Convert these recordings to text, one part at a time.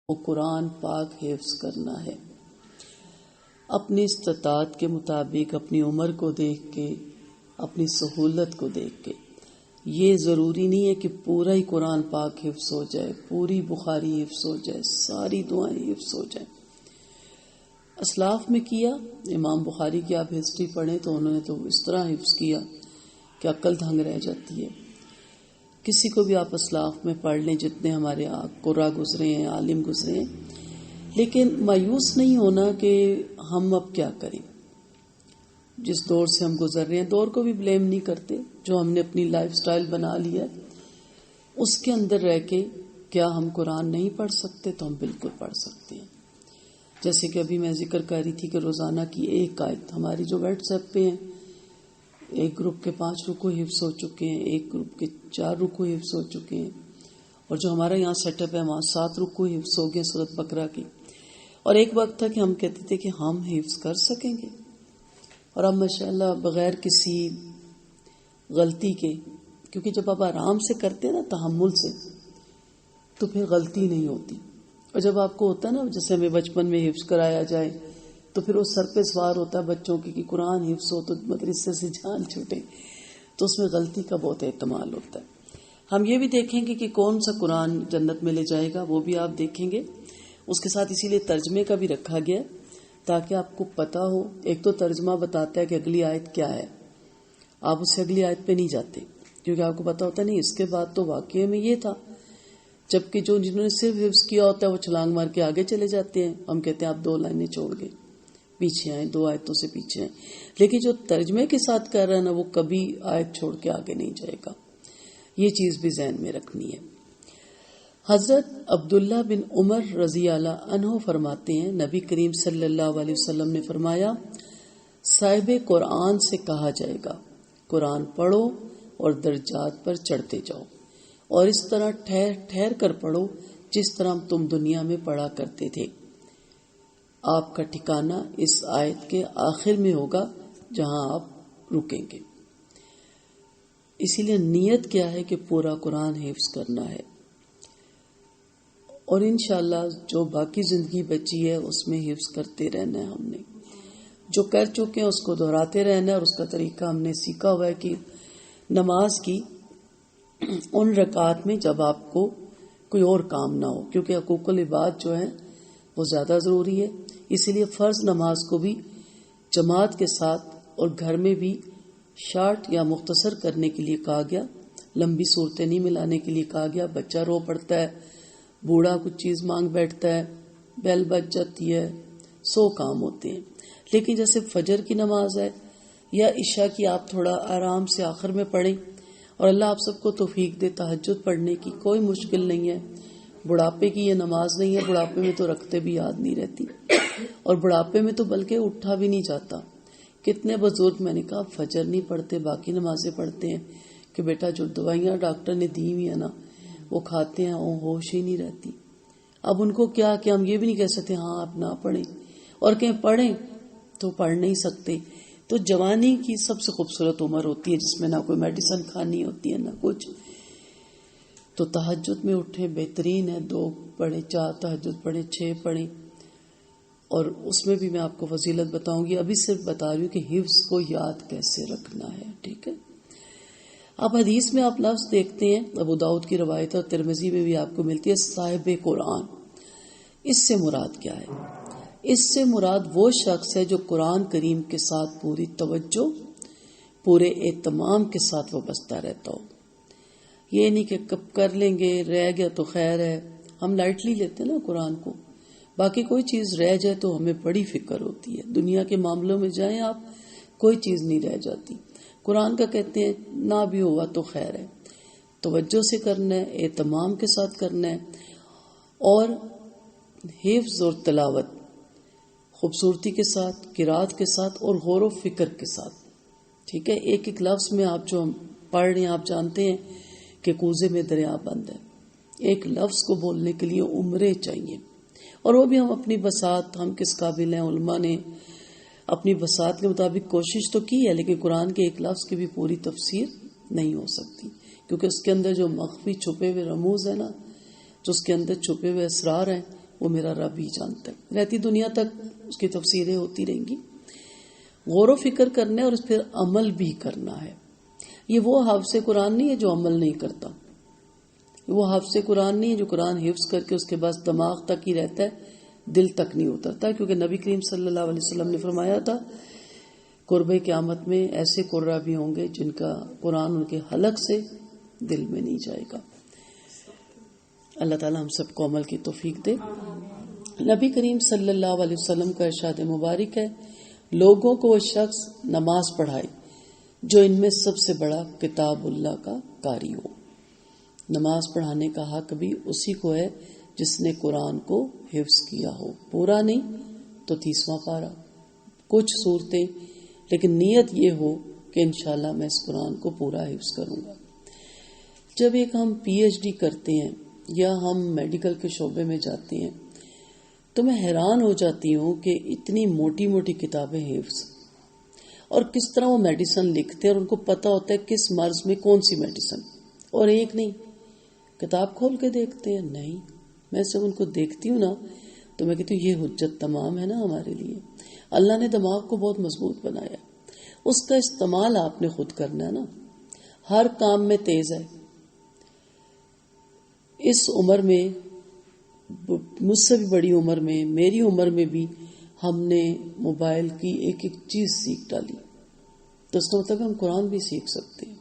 وہ قرآن پاک حفظ کرنا ہے اپنی استطاعت کے مطابق، اپنی عمر کو دیکھ کے، اپنی سہولت کو دیکھ کے۔ یہ ضروری نہیں ہے کہ پورا ہی قرآن پاک حفظ ہو جائے، پوری بخاری حفظ ہو جائے، ساری دعائیں حفظ ہو جائیں۔ اسلاف میں کیا، امام بخاری کی آپ ہسٹری پڑھیں تو انہوں نے تو اس طرح حفظ کیا کہ عقل دھنگ رہ جاتی ہے۔ کسی کو بھی آپ اسلاف میں پڑھ لیں، جتنے ہمارے قرا گزرے ہیں، عالم گزرے ہیں، لیکن مایوس نہیں ہونا کہ ہم اب کیا کریں۔ جس دور سے ہم گزر رہے ہیں، دور کو بھی بلیم نہیں کرتے، جو ہم نے اپنی لائف سٹائل بنا لیا ہے اس کے اندر رہ کے کیا ہم قرآن نہیں پڑھ سکتے؟ تو ہم بالکل پڑھ سکتے ہیں۔ جیسے کہ ابھی میں ذکر کر رہی تھی کہ روزانہ کی ایک آیت، ہماری جو واٹس ایپ پہ ہیں، ایک گروپ کے 5 رکوع حفظ ہو چکے ہیں، ایک گروپ کے 4 رکوع حفظ ہو چکے ہیں، اور جو ہمارا یہاں سیٹ اپ ہے وہاں 7 رکوع حفظ ہو گئے سورۃ بقرہ کی۔ اور ایک وقت تھا کہ ہم کہتے تھے کہ ہم حفظ کر سکیں گے، اور اب ماشاءاللہ بغیر کسی غلطی کے، کیونکہ جب آپ آرام سے کرتے ہیں نا، تحمل سے، تو پھر غلطی نہیں ہوتی۔ اور جب آپ کو ہوتا ہے نا، جیسے ہمیں بچپن میں حفظ کرایا جائے تو پھر وہ سر پہ سوار ہوتا ہے بچوں کی کہ قرآن حفظ ہو تو مدرسے سے جان چھوٹے، تو اس میں غلطی کا بہت احتمال ہوتا ہے۔ ہم یہ بھی دیکھیں گے کہ کون سا قرآن جنت میں لے جائے گا، وہ بھی آپ دیکھیں گے۔ اس کے ساتھ اسی لیے ترجمے کا بھی رکھا گیا تاکہ آپ کو پتا ہو۔ ایک تو ترجمہ بتاتا ہے کہ اگلی آیت کیا ہے، آپ اس سے اگلی آیت پہ نہیں جاتے کیونکہ آپ کو پتا ہوتا نہیں اس کے بعد تو واقعے میں یہ تھا، جبکہ جنہوں نے صرف حفظ کیا ہوتا ہے وہ چھلانگ مار کے آگے چلے جاتے ہیں۔ ہم کہتے ہیں آپ 2 لائنیں چھوڑ گئے، پیچھے آئیں، 2 آیتوں سے پیچھے آئیں، لیکن جو ترجمے کے ساتھ کر رہا ہے نا، وہ کبھی آیت چھوڑ کے آگے نہیں جائے گا۔ یہ چیز بھی ذہن میں رکھنی ہے۔ حضرت عبداللہ بن عمر رضی اللہ عنہ فرماتے ہیں، نبی کریم صلی اللہ علیہ وسلم نے فرمایا، صاحب قرآن سے کہا جائے گا قرآن پڑھو اور درجات پر چڑھتے جاؤ، اور اس طرح ٹھہر ٹھہر کر پڑھو جس طرح تم دنیا میں پڑھا کرتے تھے۔ آپ کا ٹھکانہ اس آیت کے آخر میں ہوگا جہاں آپ رکیں گے۔ اسی لیے نیت کیا ہے کہ پورا قرآن حفظ کرنا ہے، اور انشاءاللہ جو باقی زندگی بچی ہے اس میں حفظ کرتے رہنا ہے۔ ہم نے جو کر چکے ہیں اس کو دہراتے رہنا ہے، اور اس کا طریقہ ہم نے سیکھا ہوا ہے کہ نماز کی ان رکعات میں جب آپ کو کوئی اور کام نہ ہو، کیونکہ حقوق العباد جو ہیں وہ زیادہ ضروری ہے، اسی لیے فرض نماز کو بھی جماعت کے ساتھ اور گھر میں بھی شارٹ یا مختصر کرنے کے لیے کہا گیا، لمبی صورتیں نہیں ملانے کے لیے کہا گیا۔ بچہ رو پڑتا ہے، بوڑھا کچھ چیز مانگ بیٹھتا ہے، بیل بج جاتی ہے، 100 کام ہوتے ہیں، لیکن جیسے فجر کی نماز ہے یا عشاء کی، آپ تھوڑا آرام سے آخر میں پڑھیں، اور اللہ آپ سب کو توفیق دے تہجد پڑھنے کی۔ کوئی مشکل نہیں ہے، بڑھاپے کی یہ نماز نہیں ہے، بڑھاپے میں تو رکھتے بھی یاد نہیں رہتی، اور بڑھاپے میں تو بلکہ اٹھا بھی نہیں جاتا۔ کتنے بزرگ میں نے کہا فجر نہیں پڑھتے، باقی نمازیں پڑھتے ہیں، کہ بیٹا جو دوائیاں ڈاکٹر نے دی ہوئی ہیں نا وہ کھاتے ہیں، وہ ہوش ہی نہیں رہتی۔ اب ان کو کیا کہ ہم یہ بھی نہیں کہہ سکتے ہاں آپ نہ پڑھیں، اور کہیں پڑھیں تو پڑھ نہیں سکتے۔ تو جوانی کی سب سے خوبصورت عمر ہوتی ہے جس میں نہ کوئی میڈیسن کھانی ہوتی ہے نہ کچھ، تو تہجد میں اٹھیں بہترین ہے، 2 پڑھیں، 4 تہجد پڑھیں، 6 پڑھیں، اور اس میں بھی میں آپ کو فضیلت بتاؤں گی۔ ابھی صرف بتا رہی ہوں کہ حفظ کو یاد کیسے رکھنا ہے، ٹھیک ہے۔ اب حدیث میں آپ لفظ دیکھتے ہیں، ابو داؤد کی روایت اور ترمذی میں بھی آپ کو ملتی ہے صاحب قرآن۔ اس سے مراد کیا ہے؟ اس سے مراد وہ شخص ہے جو قرآن کریم کے ساتھ پوری توجہ، پورے اہتمام کے ساتھ وابستہ رہتا ہو۔ یہ نہیں کہ کب کر لیں گے، رہ گیا تو خیر ہے، ہم لائٹلی لیتے ہیں نا قرآن کو، باقی کوئی چیز رہ جائے تو ہمیں بڑی فکر ہوتی ہے۔ دنیا کے معاملوں میں جائیں آپ، کوئی چیز نہیں رہ جاتی۔ قرآن کا کہتے ہیں نہ بھی ہوا تو خیر ہے، توجہ سے کرنا ہے، اہتمام کے ساتھ کرنا ہے، اور حفظ اور تلاوت خوبصورتی کے ساتھ، قرات کے ساتھ، اور غور و فکر کے ساتھ، ٹھیک ہے۔ ایک ایک لفظ میں آپ جو پڑھ رہے ہیں، آپ جانتے ہیں کہ کوزے میں دریا بند ہے، ایک لفظ کو بولنے کے لیے عمریں چاہیے، اور وہ بھی ہم اپنی بساط، ہم کس قابل ہیں، علماء نے اپنی بساط کے مطابق کوشش تو کی ہے، لیکن قرآن کے ایک لفظ کی بھی پوری تفسیر نہیں ہو سکتی، کیونکہ اس کے اندر جو مخفی چھپے ہوئے رموز ہیں نا، جو اس کے اندر چھپے ہوئے اسرار ہیں، وہ میرا رب ہی جانتا ہے. رہتی دنیا تک اس کی تفسیریں ہوتی رہیں گی. غور و فکر کرنا ہے اور پھر عمل بھی کرنا ہے. یہ وہ حافظ قرآن نہیں ہے جو عمل نہیں کرتا. وہ حافظ قرآن نہیں ہے جو قرآن حفظ کر کے اس کے بعد دماغ تک ہی رہتا ہے, دل تک نہیں اترتا. کیونکہ نبی کریم صلی اللہ علیہ وسلم نے فرمایا تھا قرب قیامت میں ایسے قرہ بھی ہوں گے جن کا قرآن ان کے حلق سے دل میں نہیں جائے گا. اللہ تعالی ہم سب کو عمل کی توفیق دے. نبی کریم صلی اللہ علیہ وسلم کا ارشاد مبارک ہے, لوگوں کو وہ شخص نماز پڑھائے جو ان میں سب سے بڑا کتاب اللہ کا قاری ہو. نماز پڑھانے کا حق بھی اسی کو ہے جس نے قرآن کو حفظ کیا ہو. پورا نہیں تو 30واں پارہ, کچھ صورتیں, لیکن نیت یہ ہو کہ انشاءاللہ میں اس قرآن کو پورا حفظ کروں گا. جب ایک ہم پی ایچ ڈی کرتے ہیں یا ہم میڈیکل کے شعبے میں جاتے ہیں تو میں حیران ہو جاتی ہوں کہ اتنی موٹی موٹی کتابیں حفظ, اور کس طرح وہ میڈیسن لکھتے ہیں اور ان کو پتہ ہوتا ہے کس مرض میں کون سی میڈیسن. اور ایک نہیں, کتاب کھول کے دیکھتے ہیں. نہیں, میں جب ان کو دیکھتی ہوں نا تو میں کہتی ہوں یہ حجت تمام ہے نا ہمارے لیے. اللہ نے دماغ کو بہت مضبوط بنایا, اس کا استعمال آپ نے خود کرنا ہے نا. ہر کام میں تیز ہے. اس عمر میں, مجھ سے بھی بڑی عمر میں, میری عمر میں بھی ہم نے موبائل کی ایک ایک چیز سیکھ ڈالی. تو اس کا مطلب ہم قرآن بھی سیکھ سکتے ہیں.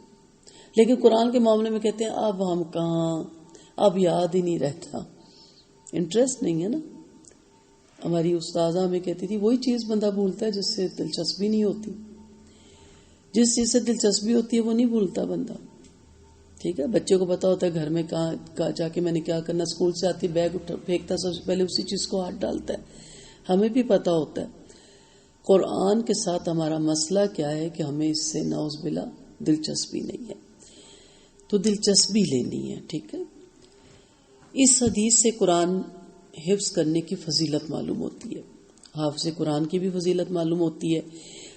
لیکن قرآن کے معاملے میں کہتے ہیں اب ہم کہاں, اب یاد ہی نہیں رہتا, انٹرسٹ نہیں ہے نا. ہماری استاذہ ہمیں کہتی تھی وہی چیز بندہ بھولتا ہے جس سے دلچسپی نہیں ہوتی. جس چیز سے دلچسپی ہوتی ہے وہ نہیں بھولتا بندہ. ٹھیک ہے, بچے کو پتا ہوتا ہے گھر میں کہاں جا کے میں نے کیا کرنا. اسکول سے آتی بیگ پھینکتا سب سے پہلے اسی چیز کو ہاتھ ڈالتا ہے. ہمیں بھی پتا ہوتا ہے. قرآن کے ساتھ ہمارا مسئلہ کیا ہے کہ ہمیں اس سے نعوذ باللہ دلچسپی نہیں ہے. تو دلچسپی لینی ہے. ٹھیک ہے, اس حدیث سے قرآن حفظ کرنے کی فضیلت معلوم ہوتی ہے. حافظ قرآن کی بھی فضیلت معلوم ہوتی ہے.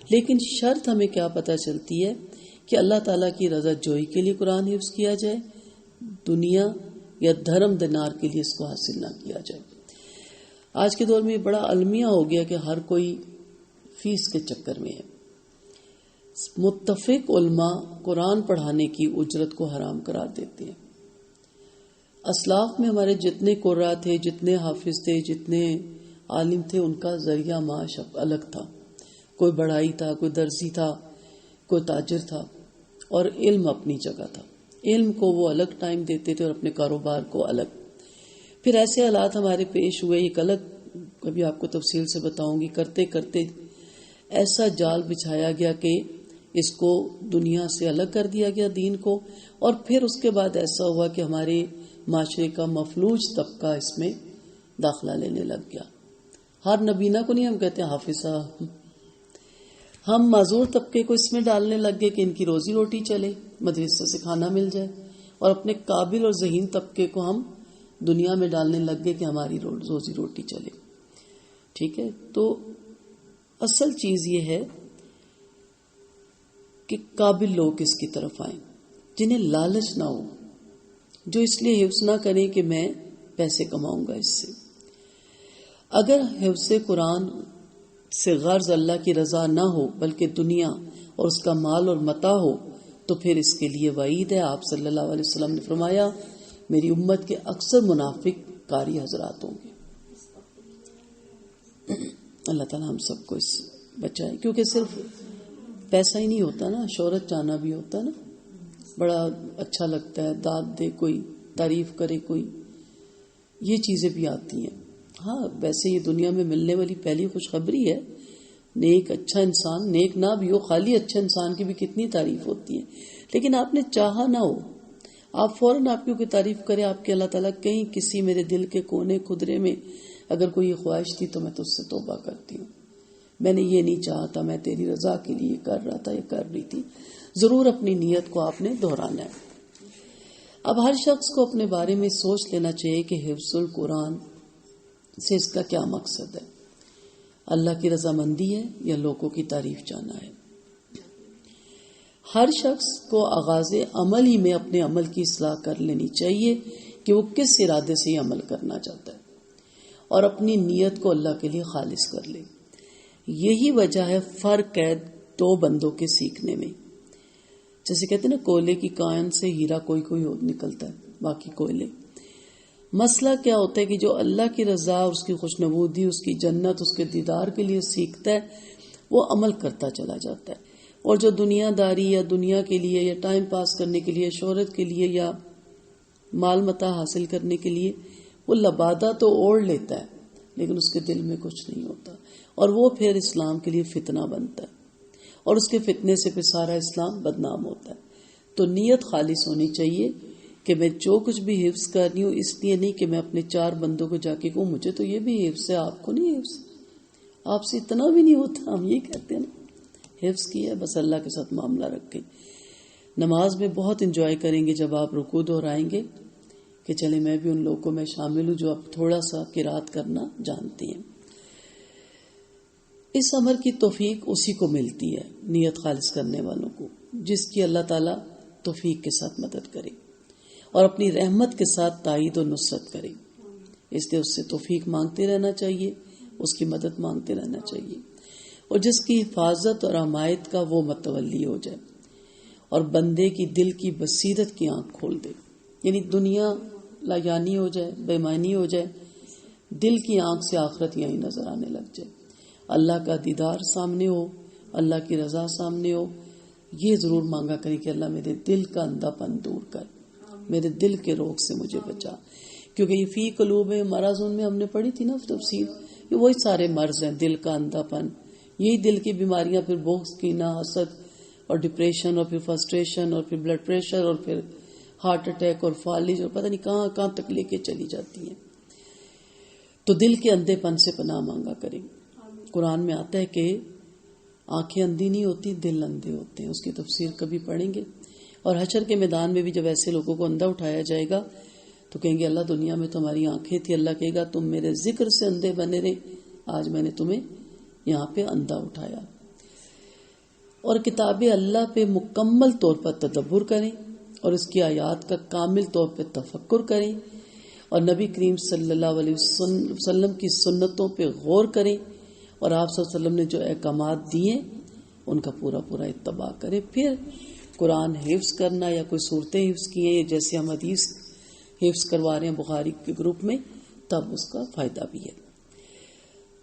لیکن شرط ہمیں کیا پتہ چلتی ہے کہ اللہ تعالیٰ کی رضا جوئی کے لیے قرآن حفظ کیا جائے, دنیا یا دھرم دینار کے لیے اس کو حاصل نہ کیا جائے. آج کے دور میں بڑا المیہ ہو گیا کہ ہر کوئی فیس کے چکر میں ہے. متفق علماء قرآن پڑھانے کی اجرت کو حرام قرار دیتے ہیں. اسلاف میں ہمارے جتنے قرآ تھے, جتنے حافظ تھے, جتنے عالم تھے, ان کا ذریعہ معاش الگ تھا. کوئی بڑھائی تھا, کوئی درزی تھا, کوئی تاجر تھا, اور علم اپنی جگہ تھا. علم کو وہ الگ ٹائم دیتے تھے اور اپنے کاروبار کو الگ. پھر ایسے حالات ہمارے پیش ہوئے, ایک الگ کبھی آپ کو تفصیل سے بتاؤں گی. کرتے کرتے ایسا جال بچھایا گیا کہ اس کو دنیا سے الگ کر دیا گیا, دین کو. اور پھر اس کے بعد ایسا ہوا کہ ہمارے معاشرے کا مفلوج طبقہ اس میں داخلہ لینے لگ گیا. ہر نبینہ کو نہیں ہم کہتے ہیں حافظہ, ہم معذور طبقے کو اس میں ڈالنے لگ گئے کہ ان کی روزی روٹی چلے, مدرسے سے کھانا مل جائے, اور اپنے قابل اور ذہین طبقے کو ہم دنیا میں ڈالنے لگ گئے کہ ہماری روزی روٹی چلے. ٹھیک ہے, تو اصل چیز یہ ہے کہ قابل لوگ اس کی طرف آئیں, جنہیں لالچ نہ ہو, جو اس لیے حفظ نہ کریں کہ میں پیسے کماؤں گا اس سے. اگر حفظ قرآن سے غرض اللہ کی رضا نہ ہو بلکہ دنیا اور اس کا مال اور متاع ہو تو پھر اس کے لیے وعید ہے. آپ صلی اللہ علیہ وسلم نے فرمایا میری امت کے اکثر منافق قاری حضرات ہوں گے. اللہ تعالیٰ ہم سب کو اس بچائے, کیونکہ صرف پیسہ ہی نہیں ہوتا نا, شہرت چاہنا بھی ہوتا نا. بڑا اچھا لگتا ہے, داد دے کوئی, تعریف کرے کوئی, یہ چیزیں بھی آتی ہیں. ہاں ویسے یہ دنیا میں ملنے والی پہلی خوشخبری ہے. نیک اچھا انسان, نیک نہ بھی ہو, خالی اچھے انسان کی بھی کتنی تعریف ہوتی ہے. لیکن آپ نے چاہا نہ ہو, آپ فوراً آپ کی کوئی تعریف کرے, آپ کے اللہ تعالیٰ کہیں کسی میرے دل کے کونے خدرے میں اگر کوئی خواہش تھی تو میں تجھ سے توبہ کرتی ہوں, میں نے یہ نہیں چاہا تھا, میں تیری رضا کے لیے کر رہا تھا, یہ کر رہی تھی. ضرور اپنی نیت کو آپ نے دہرانا ہے. اب ہر شخص کو اپنے بارے میں سوچ لینا چاہیے کہ حفظ القرآن سے اس کا کیا مقصد ہے. اللہ کی رضامندی ہے یا لوگوں کی تعریف جانا ہے. ہر شخص کو آغاز عمل ہی میں اپنے عمل کی اصلاح کر لینی چاہیے کہ وہ کس ارادے سے یہ عمل کرنا چاہتا ہے, اور اپنی نیت کو اللہ کے لیے خالص کر لے. یہی وجہ ہے فرق ہے دو بندوں کے سیکھنے میں. جیسے کہتے ہیں نا کوئلے کی کان سے ہیرا کوئی نکلتا ہے باقی کوئلے. مسئلہ کیا ہوتا ہے کہ جو اللہ کی رضا، اس کی خوشنودی، اس کی جنت، اس کے دیدار کے لیے سیکھتا ہے وہ عمل کرتا چلا جاتا ہے. اور جو دنیا داری یا دنیا کے لیے یا ٹائم پاس کرنے کے لیے، شہرت کے لیے یا مال متاع حاصل کرنے کے لیے وہ لبادہ تو اوڑھ لیتا ہے لیکن اس کے دل میں کچھ نہیں ہوتا، اور وہ پھر اسلام کے لیے فتنہ بنتا ہے اور اس کے فتنے سے پھر سارا اسلام بدنام ہوتا ہے. تو نیت خالص ہونی چاہیے کہ میں جو کچھ بھی حفظ کر رہی ہوں اس لیے نہیں کہ میں اپنے 4 بندوں کو جا کے کہوں مجھے تو یہ بھی حفظ ہے، آپ کو نہیں حفظ، آپ سے اتنا بھی نہیں ہوتا. ہم یہ کہتے ہیں نا حفظ کیا ہے، بس اللہ کے ساتھ معاملہ رکھیں. نماز میں بہت انجوائے کریں گے جب آپ رکوع دہرائیں گے کہ چلے میں بھی ان لوگوں کو میں شامل ہوں جو اب تھوڑا سا قرات کرنا جانتی ہیں. اس عمل کی توفیق اسی کو ملتی ہے، نیت خالص کرنے والوں کو، جس کی اللہ تعالیٰ توفیق کے ساتھ مدد کرے اور اپنی رحمت کے ساتھ تائید و نصرت کرے. اس لیے اس سے توفیق مانگتے رہنا چاہیے، اس کی مدد مانگتے رہنا چاہیے، اور جس کی حفاظت اور حمایت کا وہ متولی ہو جائے اور بندے کی دل کی بصیرت کی آنکھ کھول دے. یعنی دنیا لایانی ہو جائے، بے معنی ہو جائے، دل کی آنکھ سے آخرت یہیں نظر آنے لگ جائے، اللہ کا دیدار سامنے ہو، اللہ کی رضا سامنے ہو. یہ ضرور مانگا کریں کہ اللہ میرے دل کا اندھا پن دور کر، میرے دل کے روگ سے مجھے بچا. کیونکہ یہ فی قلوب مرض میں ہم نے پڑھی تھی نا تفسیر، یہ وہی سارے مرض ہیں، دل کا اندھا پن، یہی دل کی بیماریاں، پھر بغض، کینہ، حسد اور ڈپریشن اور پھر فرسٹریشن اور پھر بلڈ پریشر اور پھر ہارٹ اٹیک اور فالج اور پتہ نہیں کہاں کہاں تک لے کے چلی جاتی ہیں. تو دل کے اندھے پن سے پناہ مانگا کریں. قرآن میں آتا ہے کہ آنکھیں اندھی نہیں ہوتی، دل اندھے ہوتے ہیں. اس کی تفسیر کبھی پڑھیں گے. اور حشر کے میدان میں بھی جب ایسے لوگوں کو اندھا اٹھایا جائے گا تو کہیں گے اللہ دنیا میں تو ہماری آنکھیں تھی، اللہ کہے گا تم میرے ذکر سے اندھے بنے رہے، آج میں نے تمہیں یہاں پہ اندھا اٹھایا. اور کتاب اللہ پہ مکمل طور پر تدبر کریں اور اس کی آیات کا کامل طور پہ تفکر کریں اور نبی کریم صلی اللہ علیہ وسلم کی سنتوں پہ غور کریں اور آپ صلی اللہ علیہ وسلم نے جو احکامات دیے ان کا پورا پورا اتباع کریں. پھر قرآن حفظ کرنا یا کوئی صورتیں حفظ کی ہیں جیسے ہم حدیث حفظ کروا رہے ہیں بخاری کے گروپ میں، تب اس کا فائدہ بھی ہے.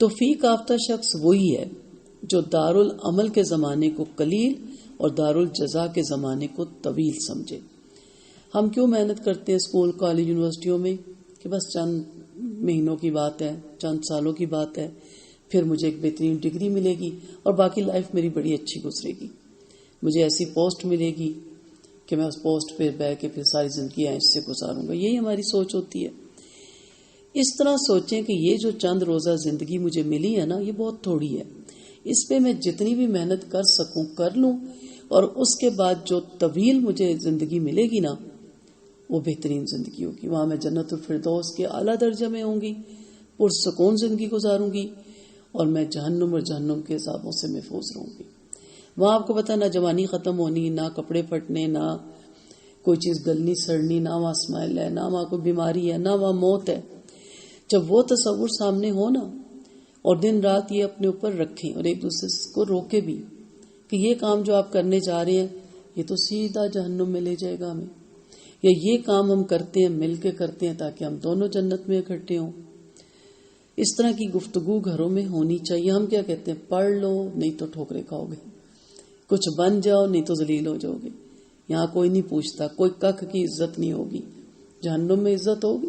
توفیق یافتہ شخص وہی ہے جو دارالعمل کے زمانے کو قلیل اور دارالجزا کے زمانے کو طویل سمجھے. ہم کیوں محنت کرتے ہیں اسکول، کالج، یونیورسٹیوں میں کہ بس چند مہینوں کی بات ہے، چند سالوں کی بات ہے، پھر مجھے ایک بہترین ڈگری ملے گی اور باقی لائف میری بڑی اچھی گزرے گی، مجھے ایسی پوسٹ ملے گی کہ میں اس پوسٹ پہ بیٹھ کے پھر ساری زندگی ایش سے گزاروں گا. یہی ہماری سوچ ہوتی ہے. اس طرح سوچیں کہ یہ جو چند روزہ زندگی مجھے ملی ہے نا، یہ بہت تھوڑی ہے، اس پہ میں جتنی بھی محنت کر سکوں کر لوں، اور اس کے بعد جو طویل مجھے زندگی ملے گی نا وہ بہترین زندگی ہوگی. وہاں میں جنت الفردوس کے اعلیٰ درجے میں ہوں گی، پرسکون زندگی گزاروں گی، اور میں جہنم اور جہنم کے عذابوں سے محفوظ رہوں گی. وہاں آپ کو پتا نہ جوانی ختم ہونی، نہ کپڑے پھٹنے، نہ کوئی چیز گلنی سڑنی، نہ وہاں اسمائل ہے، نہ وہاں کوئی بیماری ہے، نہ وہاں موت ہے. جب وہ تصور سامنے ہو نا، اور دن رات یہ اپنے اوپر رکھیں اور ایک دوسرے کو روکے بھی کہ یہ کام جو آپ کرنے جا رہے ہیں یہ تو سیدھا جہنم میں لے جائے گا ہمیں، یا یہ کام ہم کرتے ہیں مل کے کرتے ہیں تاکہ ہم دونوں جنت میں اکٹھے ہوں. اس طرح کی گفتگو گھروں میں ہونی چاہیے. ہم کیا کہتے ہیں، پڑھ لو نہیں تو ٹھوکرے کھاؤ گے، کچھ بن جاؤ نہیں تو ذلیل ہو جاؤ گے. یہاں کوئی نہیں پوچھتا، کوئی ککھ کی عزت نہیں ہوگی. جہنم میں عزت ہوگی.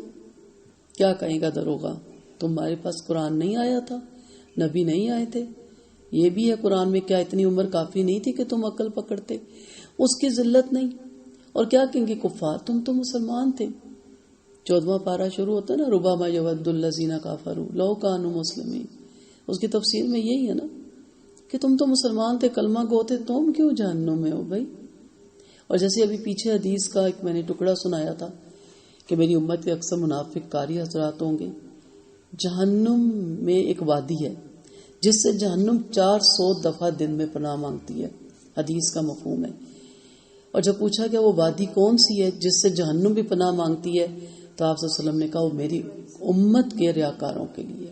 کیا کہے گا دروغہ، تمہارے پاس قرآن نہیں آیا تھا، نبی نہیں آئے تھے؟ یہ بھی ہے قرآن میں، کیا اتنی عمر کافی نہیں تھی کہ تم عقل پکڑتے؟ اس کی ذلت نہیں. اور کیا کہیں گے کفار، تم تو مسلمان تھے. 14واں پارہ شروع ہوتا ہے نا، ربما یود الذین کفروا لو کانوا مسلمین. اس کی تفسیر میں یہی ہے نا کہ تم تو مسلمان تھے، کلمہ گو تھے، تم کیوں جہنم میں ہو بھائی. اور جیسے ابھی پیچھے حدیث کا ایک میں نے ٹکڑا سنایا تھا کہ میری امت کے اکثر منافق قاری حضرات ہوں گے. جہنم میں ایک وادی ہے جس سے جہنم 400 دفعہ دن میں پناہ مانگتی ہے، حدیث کا مفہوم ہے. اور جب پوچھا کہ وہ وادی کون سی ہے جس سے جہنم بھی پناہ مانگتی ہے، تو آپ صلی اللہ علیہ وسلم نے کہا وہ میری امت کے ریاکاروں کے لیے،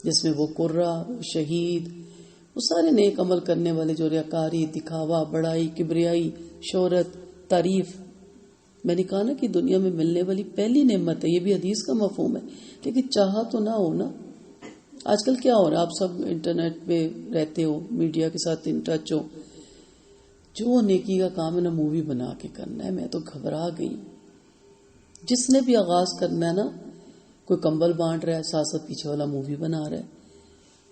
جس میں وہ قرہ، وہ شہید، وہ سارے نیک عمل کرنے والے جو ریاکاری، دکھاوا، بڑائی، کبریائی، شہرت، تعریف. میں نے کہا نا کہ دنیا میں ملنے والی پہلی نعمت ہے، یہ بھی حدیث کا مفہوم ہے، لیکن چاہا تو نہ ہو نا. آج کل کیا ہو رہا ہے، آپ سب انٹرنیٹ پہ رہتے ہو، میڈیا کے ساتھ ان ٹچ ہو. جو نیکی کا کام ہے نا مووی بنا کے کرنا ہے. میں تو گھبرا گئی. جس نے بھی آغاز کرنا ہے نا، کوئی کمبل بانٹ رہا ہے، ساتھ ساتھ پیچھے والا مووی بنا رہا ہے.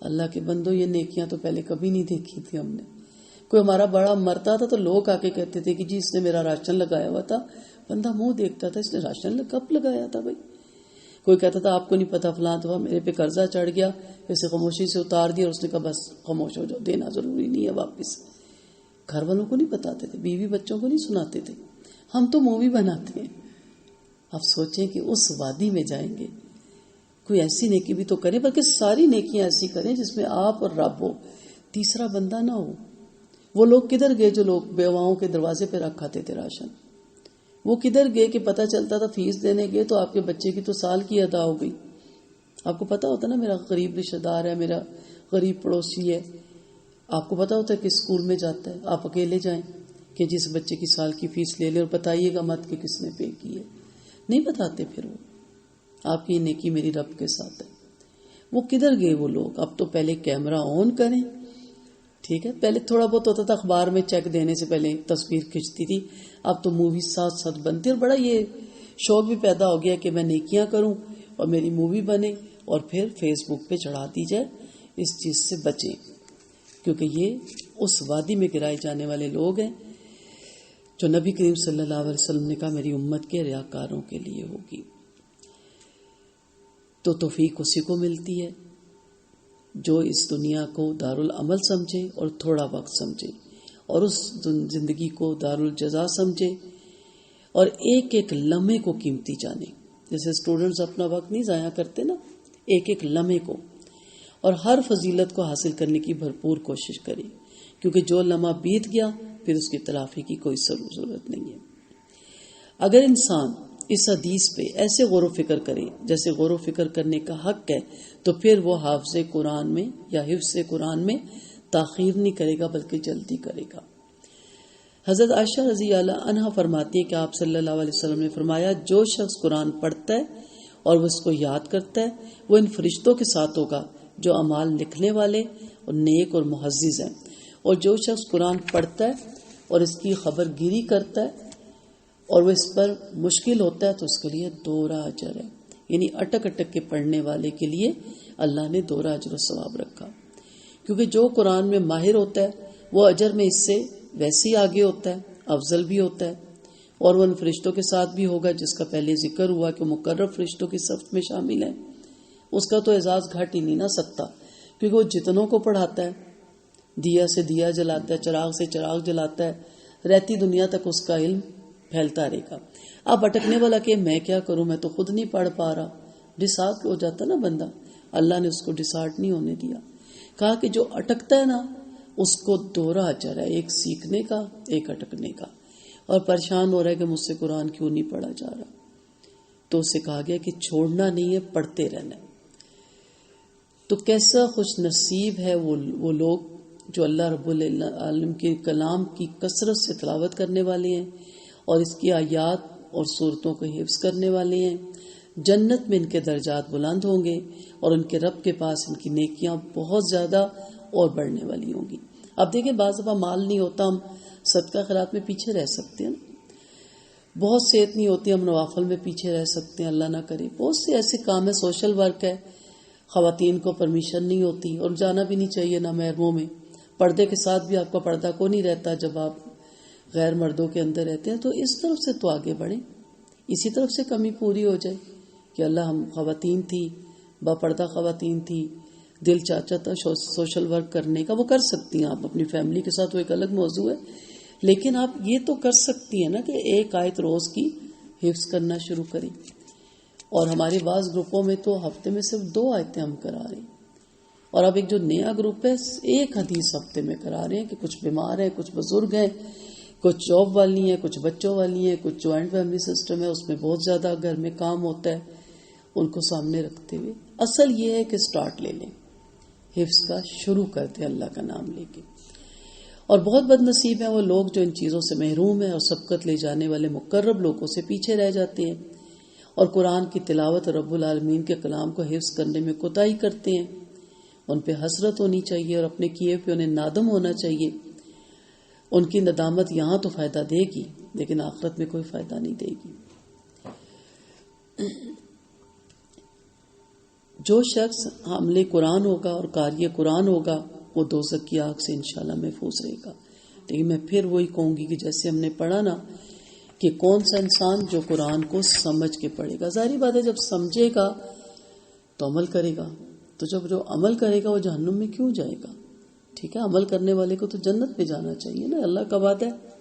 اللہ کے بندو، یہ نیکیاں تو پہلے کبھی نہیں دیکھی تھی ہم نے. کوئی ہمارا بڑا مرتا تھا تو لوگ آ کے کہتے تھے کہ جی اس نے میرا راشن لگایا ہوا تھا. بندہ منہ دیکھتا تھا، اس نے راشن کب لگایا تھا بھائی. کوئی کہتا تھا آپ کو نہیں پتا فلاں دفعہ میرے پہ قرضہ چڑھ گیا، اسے خاموشی سے اتار دیا، اور اس نے کہا بس خاموش ہو جاؤ، دینا ضروری نہیں ہے واپس. گھر والوں کو نہیں بتاتے تھے، بیوی بچوں کو نہیں سناتے تھے. ہم تو مووی بناتے ہیں. اب سوچیں کہ اس وادی میں جائیں گے، کوئی ایسی نیکی بھی تو کریں، بلکہ ساری نیکیاں ایسی کریں جس میں آپ اور رب ہو، تیسرا بندہ نہ ہو. وہ لوگ کدھر گئے جو لوگ بیواؤں کے دروازے پہ رکھ کھاتے تھے راشن؟ وہ کدھر گئے کہ پتہ چلتا تھا فیس دینے گئے تو آپ کے بچے کی تو سال کی ادا ہو گئی. آپ کو پتا ہوتا نا میرا غریب رشتہ دار ہے، میرا غریب پڑوسی ہے، آپ کو پتا ہوتا ہے کہ اسکول میں جاتا ہے، آپ اکیلے جائیں کہ جس بچے کی سال کی فیس لے لے، اور بتائیے گا مت کہ کس نے پے کی ہے. نہیں بتاتے. پھر وہ آپ کی نیکی میری رب کے ساتھ ہے. وہ کدھر گئے وہ لوگ؟ اب تو پہلے کیمرہ آن کریں، ٹھیک ہے. پہلے تھوڑا بہت ہوتا تھا اخبار میں چیک دینے سے پہلے تصویر کھنچتی تھی، اب تو مووی ساتھ ساتھ بنتی. اور بڑا یہ شوق بھی پیدا ہو گیا کہ میں نیکیاں کروں اور میری مووی بنے اور پھر فیس بک پہ چڑھا دی جائے. اس چیز سے بچیں، کیونکہ یہ اس وادی میں گرائے جانے والے لوگ ہیں جو نبی کریم صلی اللہ علیہ وسلم نے کہا میری امت کے ریاکاروں کے لیے ہوگی. تو توفیق اسی کو ملتی ہے جو اس دنیا کو دارالعمل سمجھے اور تھوڑا وقت سمجھے، اور اس زندگی کو دارالجزا سمجھے، اور ایک ایک لمحے کو قیمتی جانے. جیسے اسٹوڈنٹس اپنا وقت نہیں ضائع کرتے نا، ایک ایک لمحے کو، اور ہر فضیلت کو حاصل کرنے کی بھرپور کوشش کرے، کیونکہ جو لمحہ بیت گیا پھر اس کی تلافی کی کوئی ضرورت نہیں ہے. اگر انسان اس حدیث پہ ایسے غور و فکر کرے جیسے غور و فکر کرنے کا حق ہے، تو پھر وہ حافظ قرآن میں یا حفظ قرآن میں تاخیر نہیں کرے گا بلکہ جلدی کرے گا. حضرت عائشہ رضی اللہ عنہا فرماتی ہے کہ آپ صلی اللہ علیہ وسلم نے فرمایا جو شخص قرآن پڑھتا ہے اور وہ اس کو یاد کرتا ہے وہ ان فرشتوں کے ساتھ ہوگا جو اعمال لکھنے والے اور نیک اور معزز ہیں. اور جو شخص قرآن پڑھتا ہے اور اس کی خبر گیری کرتا ہے اور وہ اس پر مشکل ہوتا ہے تو اس کے لیے دوہرا اجر ہے. یعنی اٹک اٹک کے پڑھنے والے کے لیے اللہ نے دوہرا اجر و ثواب رکھا، کیونکہ جو قرآن میں ماہر ہوتا ہے وہ اجر میں اس سے ویسے ہی آگے ہوتا ہے، افضل بھی ہوتا ہے. اور وہ ان فرشتوں کے ساتھ بھی ہوگا جس کا پہلے ذکر ہوا کہ مقرب فرشتوں کی صف میں شامل ہے. اس کا تو اعزاز گھٹ ہی نہیں نہ سکتا، کیونکہ وہ جتنوں کو پڑھاتا ہے، دیا سے دیا جلاتا ہے، چراغ سے چراغ جلاتا ہے، رہتی دنیا تک اس کا علم پھیلتا رہے گا. اب اٹکنے والا کہ میں کیا کروں، میں تو خود نہیں پڑھ پا رہا، ڈسارٹ ہو جاتا نا بندہ. اللہ نے اس کو ڈسارٹ نہیں ہونے دیا، کہا کہ جو اٹکتا ہے نا اس کو دوہرا اجر ہے، ایک سیکھنے کا ایک اٹکنے کا. اور پریشان ہو رہا ہے کہ مجھ سے قرآن کیوں نہیں پڑھا جا رہا، تو اسے کہا گیا کہ چھوڑنا نہیں ہے، پڑھتے رہنا ہے. تو کیسا خوش نصیب ہے وہ لوگ جو اللہ رب العالمین کے کلام کی کثرت سے تلاوت کرنے والے ہیں اور اس کی آیات اور صورتوں کو حفظ کرنے والے ہیں. جنت میں ان کے درجات بلند ہوں گے اور ان کے رب کے پاس ان کی نیکیاں بہت زیادہ اور بڑھنے والی ہوں گی. اب دیکھیں بعض دفعہ مال نہیں ہوتا، ہم صدقہ خیرات میں پیچھے رہ سکتے ہیں، بہت صحت نہیں ہوتی ہم نوافل میں پیچھے رہ سکتے ہیں، اللہ نہ کرے. بہت سے ایسے کام ہے، سوشل ورک ہے، خواتین کو پرمیشن نہیں ہوتی اور جانا بھی نہیں چاہیے نہ محرموں میں. پردے کے ساتھ بھی آپ کا پردہ کو نہیں رہتا جب آپ غیر مردوں کے اندر رہتے ہیں. تو اس طرف سے تو آگے بڑھیں، اسی طرف سے کمی پوری ہو جائے کہ اللہ ہم خواتین تھی، با پردہ خواتین تھی، دل چاہتا تھا سوشل ورک کرنے کا، وہ کر سکتی ہیں آپ اپنی فیملی کے ساتھ، وہ ایک الگ موضوع ہے. لیکن آپ یہ تو کر سکتی ہیں نا کہ ایک آیت روز کی حفظ کرنا شروع کریں. اور ہمارے بعض گروپوں میں تو ہفتے میں صرف 2 آیتیں ہم کرا رہے ہیں، اور اب ایک جو نیا گروپ ہے ایک حدیث ہفتے میں کرا رہے ہیں کہ کچھ بیمار ہیں، کچھ بزرگ ہیں، کچھ جاب والی ہیں، کچھ بچوں والی ہیں، کچھ جوائنٹ فیملی سسٹم ہے، اس میں بہت زیادہ گھر میں کام ہوتا ہے، ان کو سامنے رکھتے ہوئے اصل یہ ہے کہ سٹارٹ لے لیں حفظ کا، شروع کرتے اللہ کا نام لے کے. اور بہت بد نصیب ہیں وہ لوگ جو ان چیزوں سے محروم ہیں اور سبقت لے جانے والے مقرب لوگوں سے پیچھے رہ جاتے ہیں اور قرآن کی تلاوت اور رب العالمین کے کلام کو حفظ کرنے میں کوتاہی کرتے ہیں. ان پہ حسرت ہونی چاہیے اور اپنے کیے پہ انہیں نادم ہونا چاہیے. ان کی ندامت یہاں تو فائدہ دے گی لیکن آخرت میں کوئی فائدہ نہیں دے گی. جو شخص حامل قرآن ہوگا اور قاری قرآن ہوگا وہ دوزخ کی آگ سے انشاءاللہ محفوظ رہے گا. لیکن میں پھر وہی کہوں گی کہ جیسے ہم نے پڑھا نا کہ کون سا انسان جو قرآن کو سمجھ کے پڑھے گا. ظاہری بات ہے جب سمجھے گا تو عمل کرے گا، تو جب جو عمل کرے گا وہ جہنم میں کیوں جائے گا؟ ٹھیک ہے، عمل کرنے والے کو تو جنت میں جانا چاہیے نا، اللہ کا وعدہ ہے.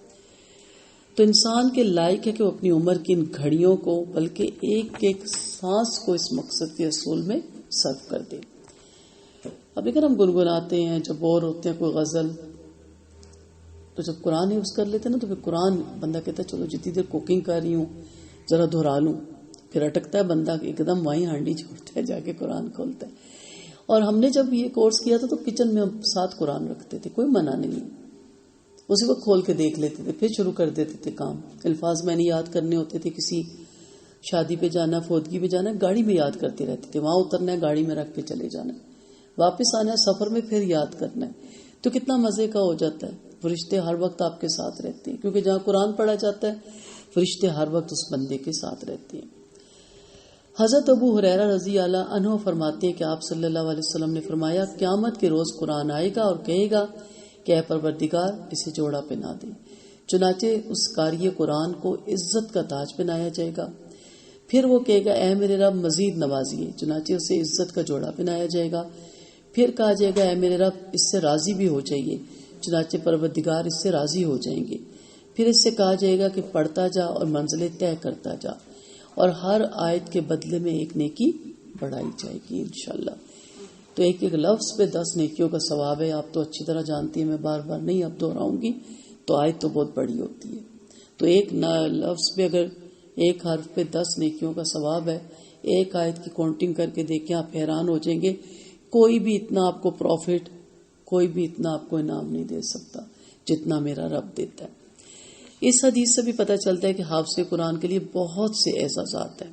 تو انسان کے لائق ہے کہ وہ اپنی عمر کی ان گھڑیوں کو بلکہ ایک ایک سانس کو اس مقصد کے اصول میں صرف کر دے. اب اگر ہم گنگناتے ہیں، جب بور ہوتے ہیں کوئی غزل، تو جب قرآن حفظ کر لیتے ہیں نا تو پھر قرآن بندہ کہتا ہے چلو جتنی دیر کوکنگ کر رہی ہوں ذرا دہرا لوں، پھر اٹکتا ہے بندہ ایک دم وہیں ہانڈی چھوڑتا ہے، جا کے قرآن کھولتا ہے. اور ہم نے جب یہ کورس کیا تھا تو کچن میں ہم 7 قرآن رکھتے تھے، کوئی منع نہیں، اسی وقت کھول کے دیکھ لیتے تھے، پھر شروع کر دیتے تھے کام. الفاظ میں نے یاد کرنے ہوتے تھے، کسی شادی پہ جانا، فوتگی پہ جانا، گاڑی میں یاد کرتے رہتے تھے، وہاں اترنا ہے گاڑی میں رکھ کے چلے جانا، واپس آنا ہے سفر میں پھر یاد کرنا ہے. تو کتنا مزے کا ہو جاتا ہے. فرشتے ہر وقت آپ کے ساتھ رہتے ہیں کیونکہ جہاں قرآن پڑھا جاتا ہے فرشتے ہر وقت اس بندے کے ساتھ رہتے ہیں. حضرت ابو ہریرہ رضی اللہ عنہ فرماتے ہیں کہ آپ صلی اللہ علیہ وسلم نے فرمایا قیامت کے روز قرآن آئے گا اور کہے گا کہ اے پروردگار اسے جوڑا پہنا دے. چنانچہ اس قاری قرآن کو عزت کا تاج پہنایا جائے گا. پھر وہ کہے گا اے میرے رب مزید نوازیے، چنانچہ اسے عزت کا جوڑا پہنایا جائے گا. پھر کہا جائے گا اے میرے رب اس سے راضی بھی ہو جائیے، چنانچہ پروردگار اس سے راضی ہو جائیں گے. پھر اس سے کہا جائے گا کہ پڑھتا جا اور منزلیں طے کرتا جا، اور ہر آیت کے بدلے میں ایک نیکی بڑھائی جائے گی انشاءاللہ. تو ایک ایک لفظ پہ 10 نیکیوں کا ثواب ہے. آپ تو اچھی طرح جانتی ہیں، میں بار بار نہیں اب دہراؤں گی. تو آیت تو بہت بڑی ہوتی ہے، تو ایک لفظ پہ اگر ایک حرف پہ 10 نیکیوں کا ثواب ہے. ایک آیت کی کاؤنٹنگ کر کے دیکھیں، آپ حیران ہو جائیں گے. کوئی بھی اتنا آپ کو پروفٹ، کوئی بھی اتنا آپ کو انعام نہیں دے سکتا جتنا میرا رب دیتا ہے. اس حدیث سے بھی پتہ چلتا ہے کہ حافظ قرآن کے لیے بہت سے اعزازات ہیں،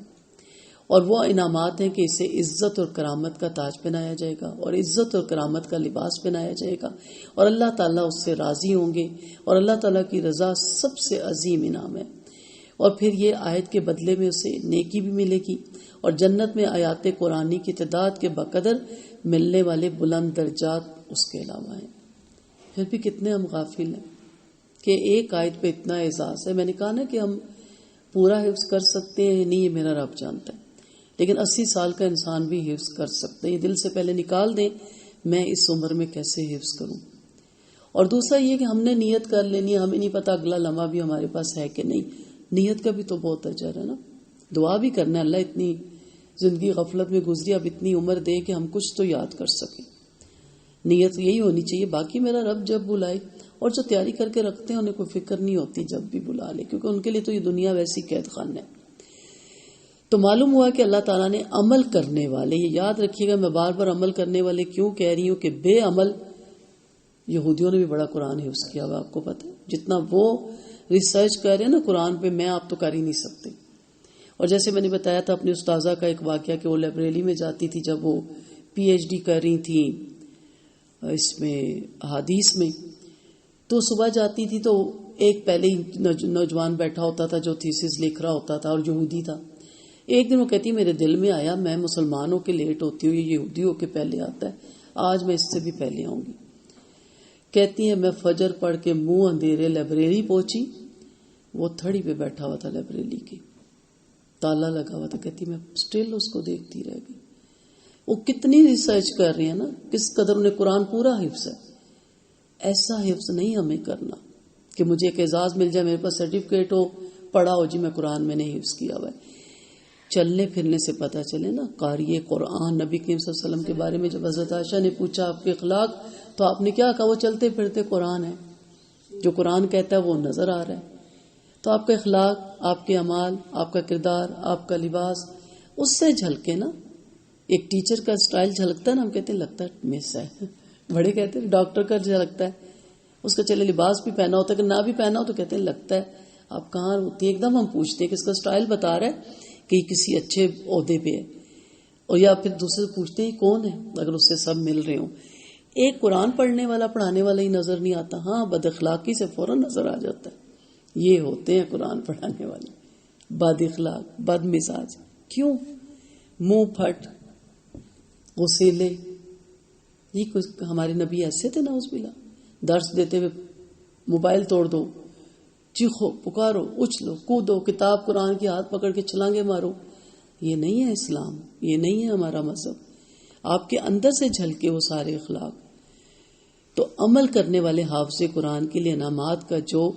اور وہ انعامات ہیں کہ اسے عزت اور کرامت کا تاج پہنایا جائے گا اور عزت اور کرامت کا لباس پہنایا جائے گا، اور اللہ تعالیٰ اس سے راضی ہوں گے، اور اللہ تعالیٰ کی رضا سب سے عظیم انعام ہے. اور پھر یہ آیت کے بدلے میں اسے نیکی بھی ملے گی، اور جنت میں آیات قرآنی کی تعداد کے بقدر ملنے والے بلند درجات اس کے علاوہ ہیں. پھر بھی کتنے ہم غافل ہیں کہ ایک آیت پہ اتنا اعزاز ہے. میں نے کہا نا کہ ہم پورا حفظ کر سکتے ہیں نہیں، یہ میرا رب جانتا ہے، لیکن 80 سال کا انسان بھی حفظ کر سکتا ہے. یہ دل سے پہلے نکال دیں میں اس عمر میں کیسے حفظ کروں. اور دوسرا یہ کہ ہم نے نیت کر لینی ہے، ہمیں نہیں پتا اگلا لمحہ بھی ہمارے پاس ہے کہ نہیں. نیت کا بھی تو بہت اجر ہے نا. دعا بھی کرنا ہے اللہ اتنی زندگی غفلت میں گزری، اب اتنی عمر دے کہ ہم کچھ تو یاد کر سکیں. نیت یہی ہونی چاہیے. باقی میرا رب جب بلائے، اور جو تیاری کر کے رکھتے ہیں انہیں کوئی فکر نہیں ہوتی جب بھی بلا لے، کیونکہ ان کے لیے تو یہ دنیا ویسی قید خان ہے. تو معلوم ہوا کہ اللہ تعالیٰ نے عمل کرنے والے، یہ یاد رکھیے گا میں بار بار عمل کرنے والے کیوں کہہ رہی ہوں کہ بے عمل یہودیوں نے بھی بڑا قرآن حفظ کیا ہوا، آپ کو پتہ ہے. جتنا وہ ریسرچ کر رہے ہیں نا قرآن پہ، میں آپ تو کر ہی نہیں سکتے. اور جیسے میں نے بتایا تھا اپنی استاذہ کا ایک واقعہ کہ وہ لائبریری میں جاتی تھی جب وہ PhD کر رہی تھی اس میں احادیث میں، تو صبح جاتی تھی تو ایک پہلے ہی نوجوان بیٹھا ہوتا تھا جو تھیسس لکھ رہا ہوتا تھا اور یہودی تھا. ایک دن وہ کہتی میرے دل میں آیا میں مسلمانوں کے لیٹ ہوتی ہوں، یہ یہودیوں کے پہلے آتا ہے، آج میں اس سے بھی پہلے آؤں گی. کہتی ہے میں فجر پڑھ کے منہ اندھیرے لائبریری پہنچی، وہ تھڑی پہ بیٹھا ہوا تھا لائبریری کے، تالا لگا ہوا تھا. کہتی میں سٹل اس کو دیکھتی رہ گئی. وہ کتنی ریسرچ کر رہی ہیں نا، کس قدر انہیں قرآن پورا حفظ ہے. ایسا حفظ نہیں ہمیں کرنا کہ مجھے ایک اعزاز مل جائے، میرے پاس سرٹیفکیٹ ہو، پڑھا ہو جی میں قرآن میں نے حفظ کیا ہوا ہے. چلنے پھرنے سے پتہ چلے نا. قاری قرآن نبی کریم صلی اللہ علیہ وسلم کے بارے میں جب حضرت عائشہ نے پوچھا آپ کے اخلاق، تو آپ نے کیا کہا؟ وہ چلتے پھرتے قرآن ہے. جو قرآن کہتا ہے وہ نظر آ رہا ہے. تو آپ کا اخلاق، آپ کے اعمال، آپ کا کردار، آپ کا لباس اس سے جھلکے نا. ایک ٹیچر کا سٹائل جھلکتا ہے نا، ہم کہتے ہیں لگتا ہے مس ہے. بڑے کہتے ہیں ڈاکٹر کا جھلکتا ہے، اس کا چلے لباس بھی پہنا ہوتا ہے کہ نہ بھی پہنا ہو تو کہتے ہیں لگتا ہے. آپ کہاں ہوتی ہیں؟ ایک دم ہم پوچھتے ہیں کہ اس کا سٹائل بتا رہا ہے کہ یہ کسی اچھے عہدے پہ ہے، اور یا پھر دوسرے سے پوچھتے ہیں کون ہے اگر اس سے سب مل رہے ہوں. ایک قرآن پڑھنے والا پڑھانے والا ہی نظر نہیں آتا، ہاں بد اخلاقی سے فوراً نظر آ جاتا ہے. یہ ہوتے ہیں قرآن پڑھانے والے، بد اخلاق، بد مزاج. کیوں؟ منہ پھٹ، غسیلے. یہ کچھ ہمارے نبی ایسے تھے نعوذ باللہ. درس دیتے ہوئے موبائل توڑ دو، چیخو پکارو، اچھلو کودو، کتاب قرآن کی ہاتھ پکڑ کے چھلانگے مارو. یہ نہیں ہے اسلام، یہ نہیں ہے ہمارا مذہب. آپ کے اندر سے جھلکے وہ سارے اخلاق. تو عمل کرنے والے حافظ قرآن کے لیے انعامات کا جو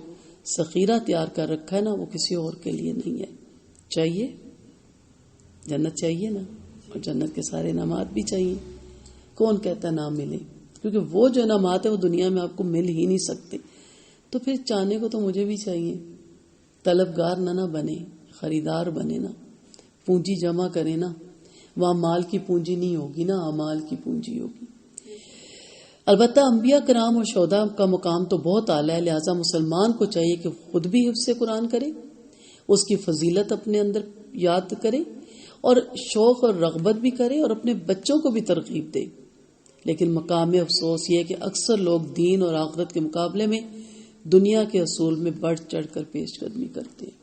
ذخیرہ تیار کر رکھا ہے نا، وہ کسی اور کے لیے نہیں ہے. چاہیے جنت، چاہیے نا، اور جنت کے سارے انعامات بھی چاہیے. کون کہتا نہ ملے؟ کیونکہ وہ جو انعامات ہیں وہ دنیا میں آپ کو مل ہی نہیں سکتے. تو پھر چاہنے کو تو مجھے بھی چاہیے. طلبگار نہ بنے، خریدار بنے نا، پونجی جمع کرے نا. وہاں مال کی پونجی نہیں ہوگی نا، اعمال کی پونجی ہوگی. البتہ انبیاء کرام اور شہداء کا مقام تو بہت اعلیٰ ہے، لہٰذا مسلمان کو چاہیے کہ خود بھی حفظ قرآن کرے، اس کی فضیلت اپنے اندر یاد کرے، اور شوق اور رغبت بھی کرے، اور اپنے بچوں کو بھی ترغیب دے. لیکن مقام افسوس یہ ہے کہ اکثر لوگ دین اور آخرت کے مقابلے میں دنیا کے اصول میں بڑھ چڑھ کر پیش قدمی کرتے ہیں.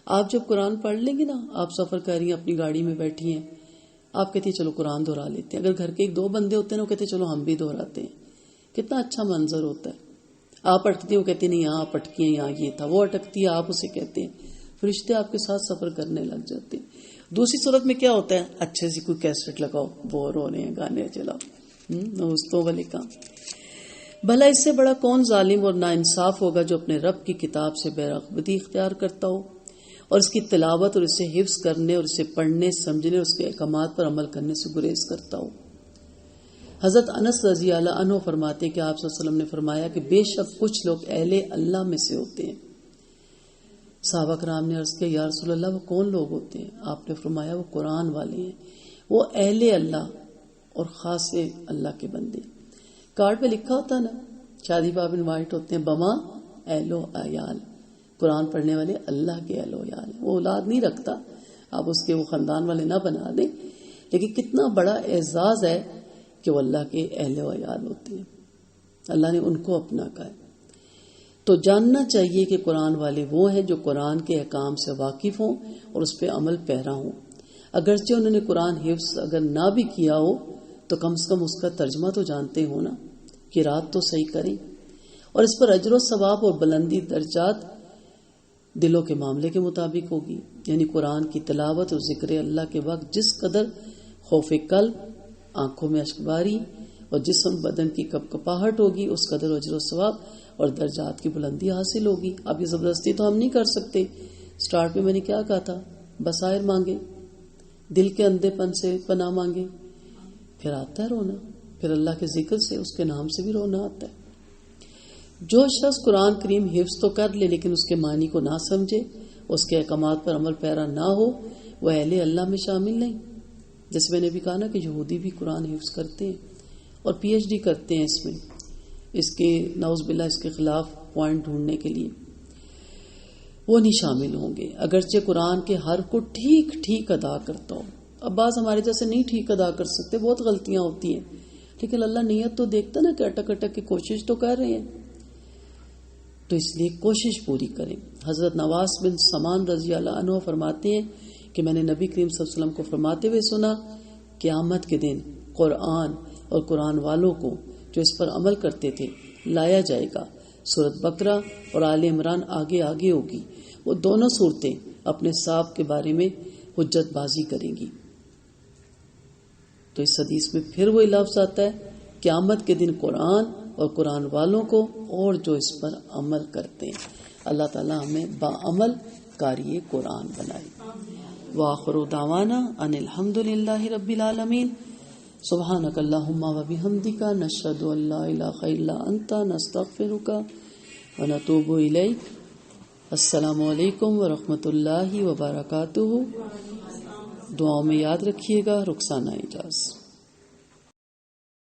آپ جب قرآن پڑھ لیں گے نا، آپ سفر کر رہی ہیں، اپنی گاڑی میں بیٹھی ہیں، آپ کہتی ہیں چلو قرآن دہرا لیتے ہیں. اگر گھر کے ایک دو بندے ہوتے ہیں نا، وہ کہتے ہیں چلو ہم بھی دہراتے ہیں. کتنا اچھا منظر ہوتا ہے. آپ اٹکتی ہیں، وہ کہتے ہیں نہیں یہاں آپ اٹکی ہیں، یہاں یہ تھا. وہ اٹکتی ہے، آپ اسے کہتے ہیں. فرشتے آپ کے ساتھ سفر کرنے لگ جاتے ہیں. دوسری صورت میں کیا ہوتا ہے؟ اچھے سے کوئی کیسٹ لگاؤ، بور ہو رہے ہیں، گانے چلاؤ، دوستوں والے کام. بھلا اس سے بڑا کون ظالم اور ناانصاف ہوگا جو اپنے رب کی کتاب سے بے رغبتی اختیار کرتا ہو، اور اس کی تلاوت اور اسے حفظ کرنے اور اسے پڑھنے، سمجھنے اور اس کے احکامات پر عمل کرنے سے گریز کرتا ہو. حضرت انس رضی اللہ عنہ فرماتے ہیں کہ آپ صلی اللہ علیہ وسلم نے فرمایا کہ بے شک کچھ لوگ اہل اللہ میں سے ہوتے ہیں. صحابہ کرام نے عرض کیا یا رسول اللہ وہ کون لوگ ہوتے ہیں؟ آپ نے فرمایا وہ قرآن والے ہیں، وہ اہل اللہ اور خاص اللہ کے بندے. کارڈ پہ لکھا ہوتا نا، شادی پہ آپ انوائٹ ہوتے ہیں، بما اہل و عیال، قرآن پڑھنے والے اللہ کے اہل و عیال ہیں. وہ اولاد نہیں رکھتا، آپ اس کے وہ خاندان والے نہ بنا دیں، لیکن کتنا بڑا اعزاز ہے کہ وہ اللہ کے اہل و عیال ہوتے ہیں. اللہ نے ان کو اپنا کہا ہے. تو جاننا چاہیے کہ قرآن والے وہ ہیں جو قرآن کے احکام سے واقف ہوں اور اس پہ عمل پیرا ہوں. اگرچہ انہوں نے قرآن حفظ اگر نہ بھی کیا ہو تو کم سے کم اس کا ترجمہ تو جانتے ہو نا، قرات تو صحیح کریں. اور اس پر اجر و ثواب اور بلندی درجات دلوں کے معاملے کے مطابق ہوگی. یعنی قرآن کی تلاوت اور ذکر اللہ کے وقت جس قدر خوف قلب، آنکھوں میں اشکباری اور جسم بدن کی کپکپاہٹ ہوگی، اس قدر اجر و ثواب اور درجات کی بلندی حاصل ہوگی. اب یہ زبردستی تو ہم نہیں کر سکتے. سٹارٹ میں میں نے کیا کہا تھا؟ بصائر مانگے، دل کے اندھے پن سے پناہ مانگے، پھر آتا ہے رونا، پھر اللہ کے ذکر سے، اس کے نام سے بھی رونا آتا ہے. جو شخص قرآن کریم حفظ تو کر لے لیکن اس کے معنی کو نہ سمجھے، اس کے احکامات پر عمل پیرا نہ ہو، وہ اہل اللہ میں شامل نہیں. جیسے میں نے بھی کہا نا کہ یہودی بھی قرآن حفظ کرتے ہیں اور پی ایچ ڈی کرتے ہیں اس میں، اس کے نعوذ باللہ اس کے خلاف پوائنٹ ڈھونڈنے کے لیے. وہ نہیں شامل ہوں گے اگرچہ قرآن کے حرف کو ٹھیک ٹھیک ادا کرتا ہو. اب بعض ہمارے جیسے نہیں ٹھیک ادا کر سکتے، بہت غلطیاں ہوتی ہیں، لیکن اللہ نیت تو دیکھتا نا کہ اٹک اٹک کی کوشش تو کر رہے ہیں، تو اس لیے کوشش پوری کریں. حضرت نواس بن سمان رضی اللہ عنہ فرماتے ہیں کہ میں نے نبی کریم صلی اللہ علیہ وسلم کو فرماتے ہوئے سنا، قیامت کے دن قرآن اور قرآن والوں کو جو اس پر عمل کرتے تھے لایا جائے گا. سورۃ بقرہ اور آل عمران آگے آگے ہوگی. وہ دونوں صورتیں اپنے صاحب کے بارے میں حجت بازی کریں گی. تو اس حدیث میں پھر وہی لفظ آتا ہے، قیامت کے دن قرآن اور قرآن والوں کو اور جو اس پر عمل کرتے ہیں. اللہ تعالی ہمیں باعمل قاری قرآن بنائے. وآخر دعوانا ان الحمد للہ رب العالمین. سبحانک اللہم و بحمدک، نشہد ان لا الہ الا انت، نستغفرک ونتوب الیک. السلام علیکم ورحمۃ اللہ وبرکاتہ. دعاؤں میں یاد رکھیے گا. رخسانہ اجاز.